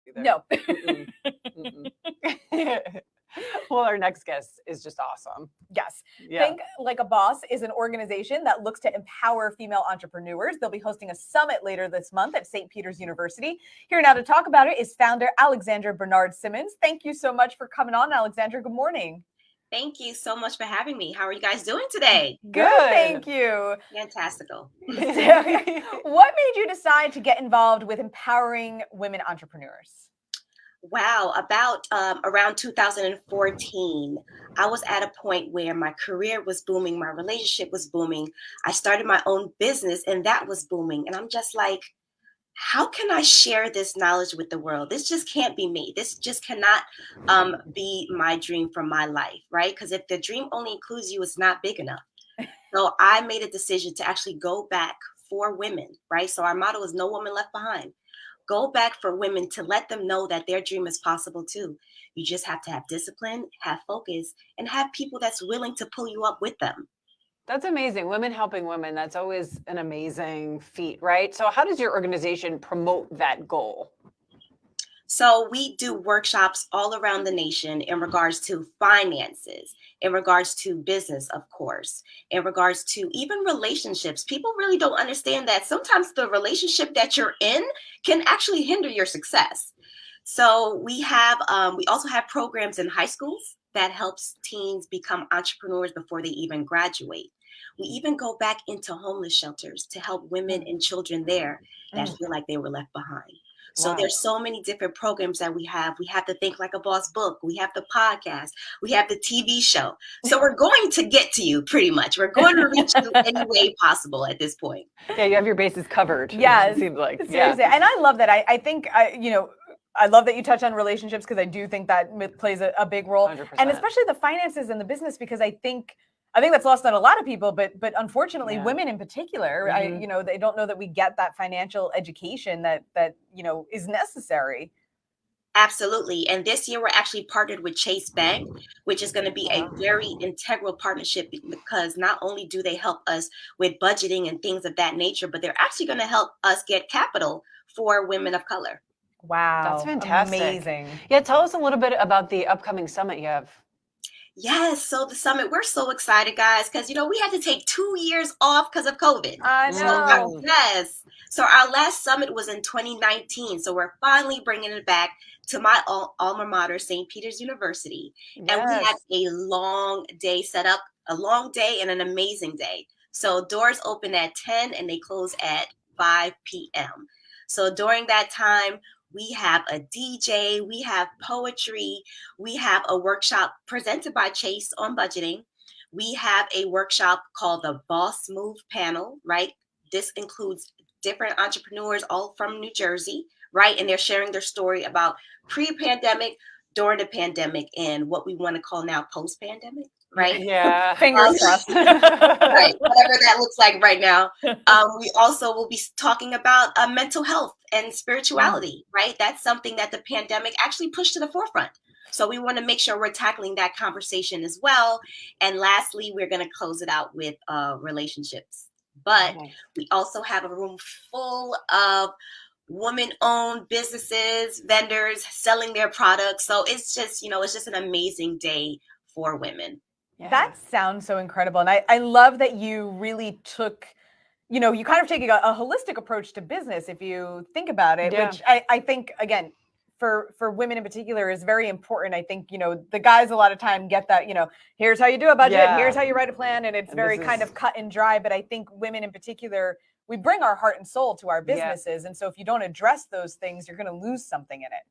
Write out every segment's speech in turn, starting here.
either. No. Mm-mm. Mm-mm. Well, our next guest is just awesome. Yes. Yeah. Think Like a Boss is an organization that looks to empower female entrepreneurs. They'll be hosting a summit later this month at St. Peter's University. Here now to talk about it is founder Alexandra Bernard Simmons. Thank you so much for coming on, Alexandra. Good morning. Thank you so much for having me. How are you guys doing today? Good, thank you. Fantastical. What made you decide to get involved with empowering women entrepreneurs? Wow, about around 2014, I was at a point where my career was booming, my relationship was booming. I started my own business and that was booming. And I'm just like, how can I share this knowledge with the world? This just can't be me. This just cannot be my dream for my life, right? Because if the dream only includes you, it's not big enough. So I made a decision to actually go back for women, right? So our motto is no woman left behind. Go back for women to let them know that their dream is possible too. You just have to have discipline, have focus, and have people that's willing to pull you up with them. That's amazing. Women helping women. That's always an amazing feat, right? So how does your organization promote that goal? So we do workshops all around the nation in regards to finances, in regards to business, of course, in regards to even relationships. People really don't understand that sometimes the relationship that you're in can actually hinder your success. So we also have programs in high schools that helps teens become entrepreneurs before they even graduate. We even go back into homeless shelters to help women and children there that feel like they were left behind. So there's so many different programs that we have. We have the Think Like a Boss book. We have the podcast. We have the TV show. So we're going to get to you pretty much. We're going to reach you any way possible at this point. Yeah, you have your bases covered. Yeah, it seems like. Seriously. Yeah. And I love that. I think, I love that you touch on relationships because I do think that plays a big role. 100%. And especially the finances and the business, because I think that's lost on a lot of people, but unfortunately, women in particular, they don't know that we get that financial education that is necessary. Absolutely. And this year we're actually partnered with Chase Bank, which is going to be a very integral partnership because not only do they help us with budgeting and things of that nature, but they're actually going to help us get capital for women of color. Wow. That's fantastic. Amazing. Yeah, tell us a little bit about the upcoming summit you have. Yes, so the summit, we're so excited, guys, because, we had to take 2 years off because of COVID. I know. So our last summit was in 2019. So we're finally bringing it back to my alma mater, St. Peter's University. Yes. And we have a long day set up, a long day and an amazing day. So doors open at 10 and they close at 5 p.m. So during that time, we have a DJ, we have poetry, we have a workshop presented by Chase on budgeting. We have a workshop called the Boss Move Panel, right? This includes different entrepreneurs all from New Jersey, right? And they're sharing their story about pre-pandemic, during the pandemic, and what we want to call now post-pandemic. Right? Yeah. Fingers crossed. Right. Whatever that looks like right now. We also will be talking about mental health and spirituality, right? That's something that the pandemic actually pushed to the forefront. So we want to make sure we're tackling that conversation as well. And lastly, we're going to close it out with relationships. But we also have a room full of women-owned businesses, vendors selling their products. So it's just, it's just an amazing day for women. Yeah. That sounds so incredible. And I love that you really took, you kind of taking a holistic approach to business, if you think about it, which I think, again, for women in particular is very important. I think, the guys a lot of time get that, here's how you do a budget, here's how you write a plan, and it's very kind of cut and dry. But I think women in particular, we bring our heart and soul to our businesses. And so if you don't address those things, you're going to lose something in it.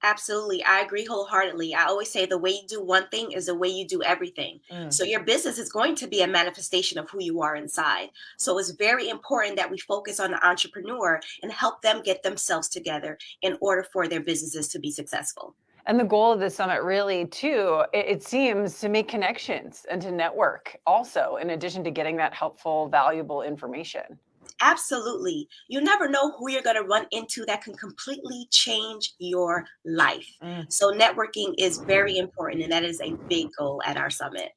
Absolutely. I agree wholeheartedly. I always say the way you do one thing is the way you do everything. So your business is going to be a manifestation of who you are inside. So it's very important that we focus on the entrepreneur and help them get themselves together in order for their businesses to be successful. And the goal of this summit really, too, it seems to make connections and to network also, in addition to getting that helpful, valuable information. Absolutely. You never know who you're going to run into that can completely change your life. So networking is very important, and that is a big goal at our summit.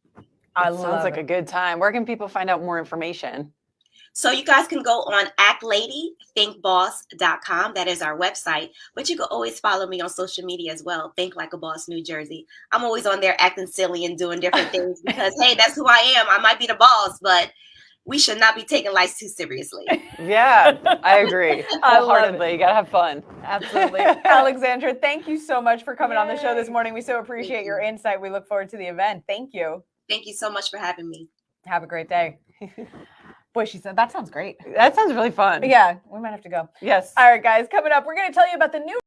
Sounds like a good time. Where can people find out more information? So you guys can go on actladythinkboss.com. That is our website. But you can always follow me on social media as well. Think Like a Boss New Jersey. I'm always on there acting silly and doing different things because, hey, that's who I am. I might be the boss, but we should not be taking life too seriously. Yeah, I agree. Wholeheartedly. You got to have fun. Absolutely. Alexandra, thank you so much for coming on the show this morning. We so appreciate your insight. We look forward to the event. Thank you. Thank you so much for having me. Have a great day. Boy, she said, that sounds great. That sounds really fun. Yeah, we might have to go. Yes. All right, guys, coming up, we're going to tell you about the new